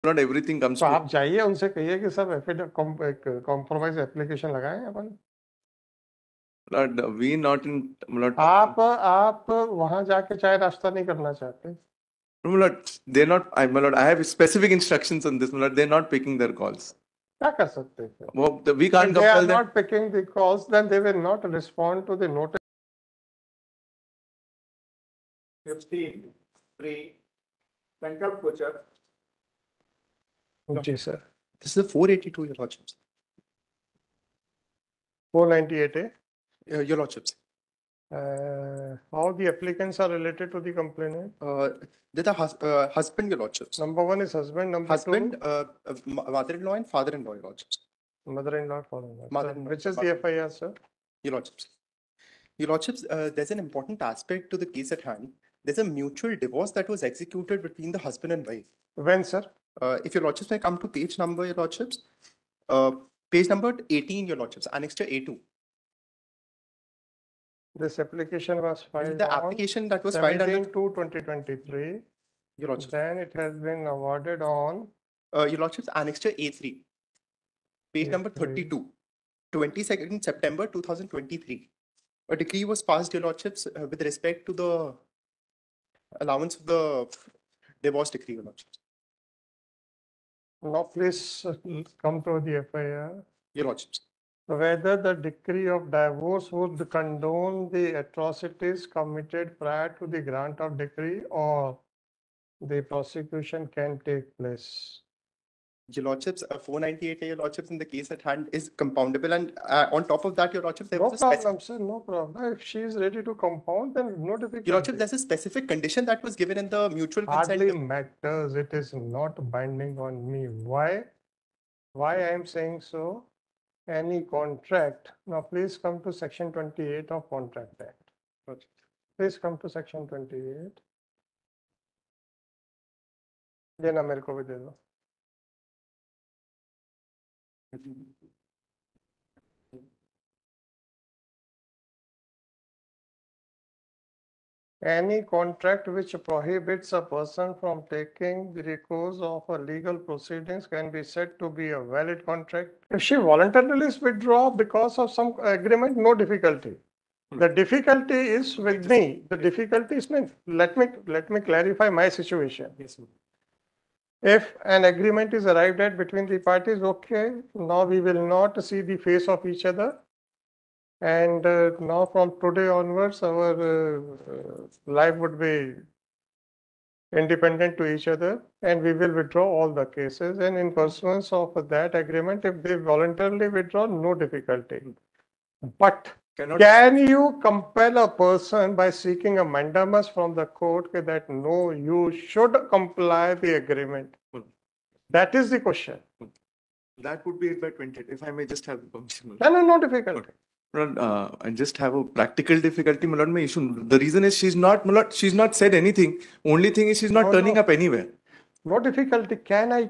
Not everything comes तो to. आप जाइए उनसे कहिए कि सब कॉम्प्रोमाइज एप्लीकेशन लगाएं अपन। We not in. आप वहां जाके चाहे रास्ता नहीं करना चाहते। They're not. I have specific instructions on this. They're not picking their calls. क्या कर सकते हैं? Well, we can't If they are compel them. not picking the calls, then they will not respond to the notice. 53. Sankalp Kochar. जी sir. This is a 482, Your Lordships. 498A. Your Lordships. How the applicants are related to the complainant? They're the husband, Your Lordships. Number one is husband. Number Husband, two, mother-in-law and father-in-law, Your Lordships. mother-in-law, father-in-law. Mother-in-law. Which is the FIR, sir? Your Lordships. Your Lordships, there's an important aspect to the case at hand. There's a mutual divorce that was executed between the husband and wife. When, sir? If Your Lordships may come to page number, Your Lordships, page number 18, Your Lordships, annexure A2. This application was filed The on application that was filed under 17/2/2023. Your Lordships. Then it has been awarded on Your Lordships, annexure A3, page number 32, 22nd September 2023. A decree was passed, Your Lordships, with respect to the allowance of the divorce decree, Your Lordships. Now, please come to the FIR. Your Lordships. Whether the decree of divorce would condone the atrocities committed prior to the grant of decree, or the prosecution can take place. Your Lordships, 498A, Your Lordships, in the case at hand is compoundable, and on top of that, Your Lordships, there No was a problem, sir. No problem. If she is ready to compound, then no difficulty. Your Lordship, there's a specific condition that was given in the mutual consent. Hardly matters. It is not binding on me. Why? Why I am saying so? Any contract. Now, please come to section 28 of Contract Act. Please come to section 28. देना मेरे को भी दे दो. Any contract which prohibits a person from taking the recourse of a legal proceedings can be said to be a valid contract. If she voluntarily withdraw because of some agreement, no difficulty. The difficulty is with me. The difficulty is me. Let me clarify my situation. Yes, sir. If an agreement is arrived at between the parties, okay, now we will not see the face of each other. And now from today onwards, our life would be independent to each other, and we will withdraw all the cases. And in pursuance of that agreement, if they voluntarily withdraw, no difficulty. But can you compel a person by seeking a mandamus from the court that no, you should comply the agreement? That is the question. That would be it by 20. If I may just have the permission. No difficulty. I just have a practical difficulty. My issue. The reason is she's not said anything. Only thing is she's not turning up anywhere. No difficulty. Can I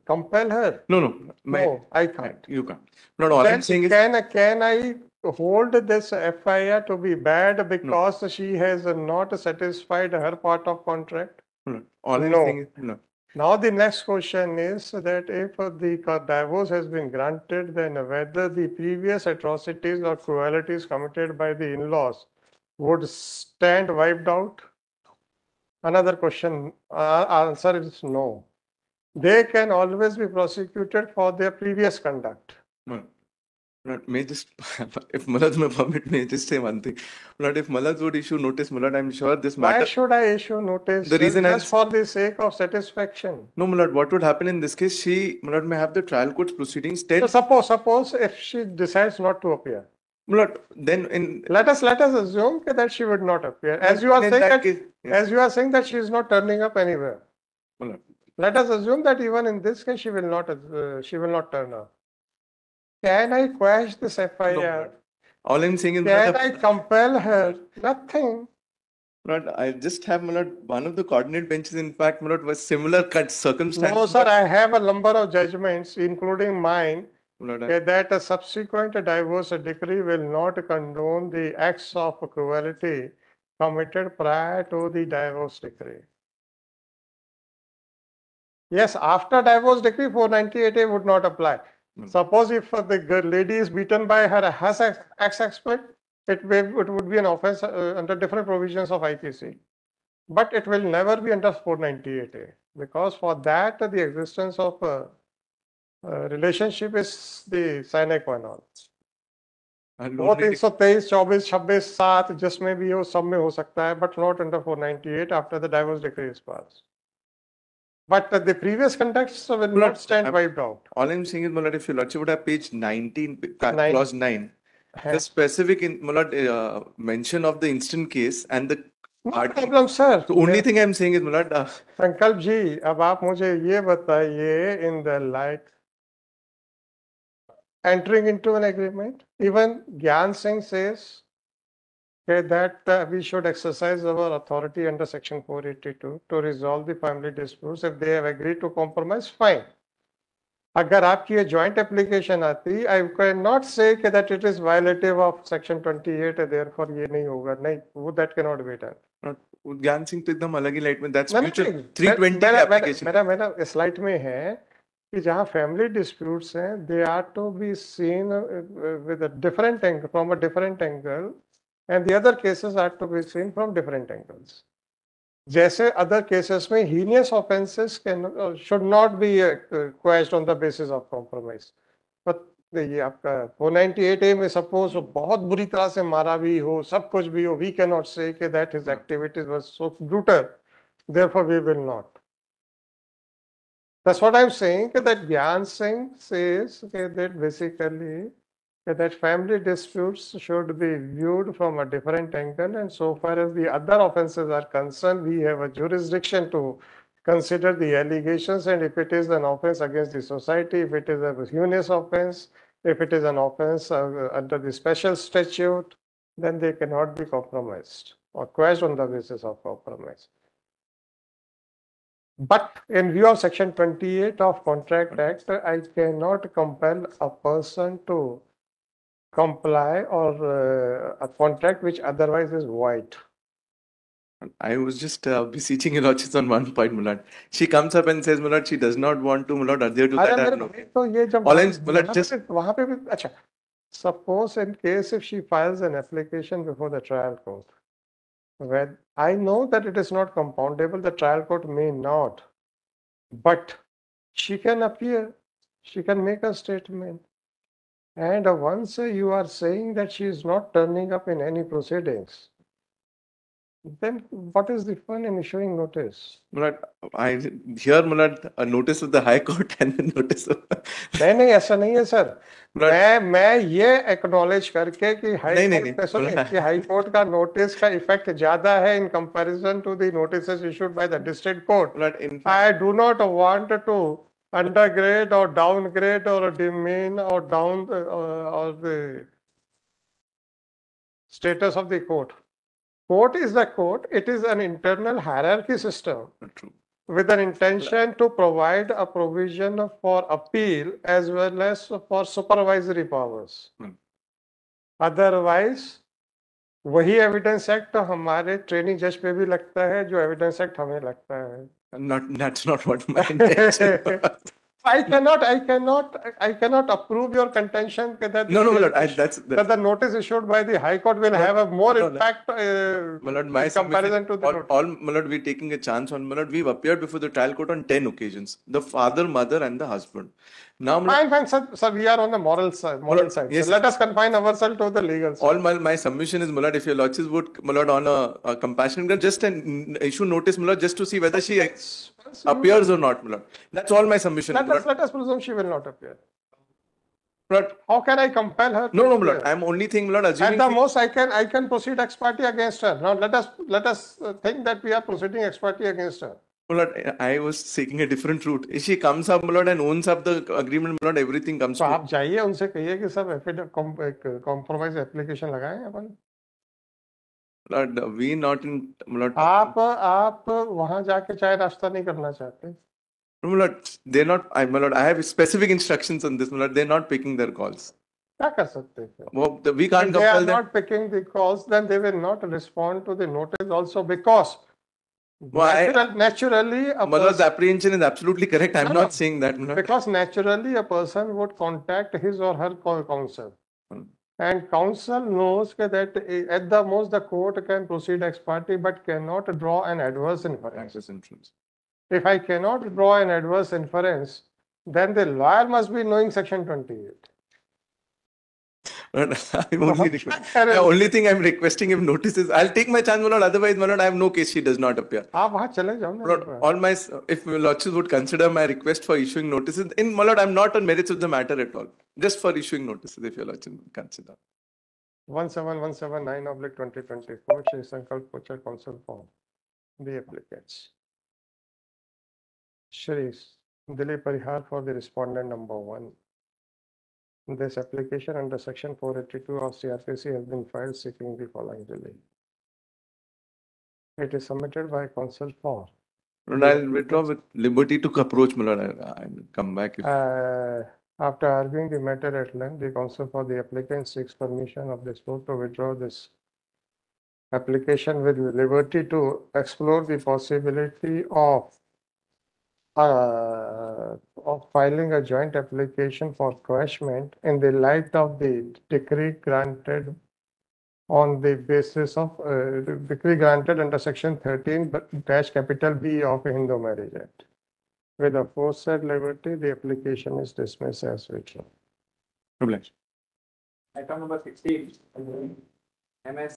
compel her? No, I can't. You can't. Not all I'm saying is. Can I hold this FIR to be bad because she has not satisfied her part of contract? No. All I'm saying is no. Now the next question is that if the divorce has been granted, then whether the previous atrocities or cruelties committed by the in-laws would stand wiped out? Another question, answer is no. They can always be prosecuted for their previous conduct. May just, if Malad may permit me, just say one thing. If Malad would issue notice, Malad, I'm sure this matter. Why should I issue notice? The reason just for the sake of satisfaction. No, Malad, what would happen in this case? Malad may have the trial court's proceedings. So suppose if she decides not to appear. Malad, then let us assume that she would not appear. As you are saying as you are saying that she is not turning up anywhere. Malad. Let us assume that even in this case she will not turn up. Can I quash this FIR? No, all I'm saying is can I compel her? Nothing. But I just have one of the coordinate benches, in fact, was similar circumstances. No, sir, I have a number of judgments, including mine, that a subsequent divorce decree will not condone the acts of cruelty committed prior to the divorce decree. Yes, after divorce decree, 498A would not apply. Hmm. Suppose if the lady is beaten by her ex-husband, it would be an offense under different provisions of IPC. But it will never be under 498A, because for that the existence of relationship is the sine qua non. And वो only 323, 24, 26, 7 जिसमें भी हो सब में हो सकता है, but not under 498 after the divorce decree is passed. But the previous contexts will not stand wiped out. all I'm saying is, Mulad, if your lordship would have page 19, Nine. clause 9, the specific Mulad, mention of the instant case and the No article. problem, sir. The only thing I'm saying is, Mulad, संकल्प जी, अब आप मुझे ये बताइए, in the light entering into an agreement, even Gyan Singh says that we should exercise our authority under section 482 to resolve the family disputes. If they have agreed to compromise, fine. अगर आपकी ये joint application आती, I cannot say that it is violative of section 28, therefore ये नहीं होगा, नहीं, वो that cannot be done. ज्ञान सिंह तो एकदम अलग ही लाइट में, that's नहीं, future नहीं, 320 मेरा application. स्लाइड में है कि जहाँ फैमिली डिस्प्यूट्स हैं, they are to be seen with a different angle, from a different angle, and the other cases are to be seen from different angles. जैसे अदर केसेस में heinous offences can should not be question on the basis of compromise. ये आपका 498A में suppose बहुत बुरी तरह से मारा भी हो, सब कुछ भी हो, we cannot say कि that his activities was so brutal, therefore we will not. That's what I'm saying, that Gyan Singh says that basically that family disputes should be viewed from a different angle, and so far as the other offenses are concerned, we have a jurisdiction to consider the allegations, and if it is an offense against the society, if it is a heinous offense, if it is an offense under the special statute, then they cannot be compromised or quashed on the basis of compromise. But in view of section 28 of Contract Act, I cannot compel a person to comply or a contract which otherwise is void. I was just beseeching your lordship on one point, Mulad. She comes up and says, Mulad, she does not want to, Mulad, adhere to अरे that. मेरे भाई, तो ये जब All I'm, Mulad, just वहाँ पे भी अच्छा, suppose in case if she files an application before the trial court, where I know that it is not compoundable, the trial court may not, but she can appear, she can make a statement, and once you are saying that she is not turning up in any proceedings, then what is the fun in issuing notice? Mulad, I hear, Mulad, a notice of the High Court and a notice of. नहीं ऐसा नहीं है sir. मैं ये acknowledge करके कि high court का notice का इफेक्ट ज्यादा है in comparison to the notices issued by the district court. I do not want to undergrade or downgrade or demean or down or the status of the court. Court is the court. It is an internal hierarchy system. True. With an intention to provide a provision for appeal as well as for supervisory powers. Otherwise, वही evidence act हमारे training जज पे भी लगता है जो evidence act हमें लगता है. That's not what my intention was. I cannot approve your contention that No, Mulad, that the notice issued by the High Court will have a more impact Mulad, my in comparison to the all Mulad, we're taking a chance on Mulad. We've appeared before the trial court on 10 occasions. The father, mother, and the husband. Now, Mulad, fine, sir, we are on the moral side. Yes, so let us confine ourselves to the legal side. All my submission is, Mulad, if your lordship would, Mulad, on a compassionate ground, just an issue notice, Mulad, just to see whether she appears or not, Mulad. That's all my submission. Let us presume she will not appear. Mulad, how can I compel her? No, Mulad. I'm only thinking, Mulad, assuming. At the most, I can proceed ex parte against her. Now let us think that we are proceeding ex parte against her. Mulad, I was seeking a different route. If she comes up, Mulad, and owns up the agreement, Mulad, everything comes तो आप जाइए उनसे कहिए कि सब compromise application लगाएं अपन. Mulad, we not in Mulad. आप वहां जाके चाय नाश्ता नहीं करना चाहते? Mulad, they're not. Mulad, I have specific instructions on this. Mulad, they're not picking their calls. क्या कर सकते हैं? Well, we can't if they are compel them. not picking the calls, then they will not respond to the notice also, because Why? Naturally, a Malad's person, apprehension is absolutely correct. I'm No, not no. saying that. Malad. because naturally a person would contact his or her counsel. Hmm. And counsel knows that at the most the court can proceed ex parte but cannot draw an adverse inference. Access inference. If I cannot draw an adverse inference, then the lawyer must be knowing section 28. The only thing I'm requesting if notice is, I'll take my chance, Malad. Otherwise, Malad, I have no case. She does not appear. आप वहाँ चले जाओ ना Malad, all my, if Lordship would consider my request for issuing notices, in Malad, I'm not on merits of the matter at all. Just for issuing notices, if your Lordship would consider. 17179/2024 Shri Sankalp Kochar Counsel for the applicants. Shri Dilip Parihar for the respondent number 1. This application under section 482 of CRPC has been filed seeking the following relief. It is submitted by counsel for. Malad, I'll withdraw with liberty to approach, Malad. I'll come back. If... After arguing the matter at length, the counsel for the applicant seeks permission of this court to withdraw this application with liberty to explore the possibility of filing a joint application for quashment in the light of the decree granted on the basis of decree granted under section 13-B of Hindu Marriage Act. With the aforesaid liberty, the application is dismissed as withdrawn. Obliged. Item number 16, MS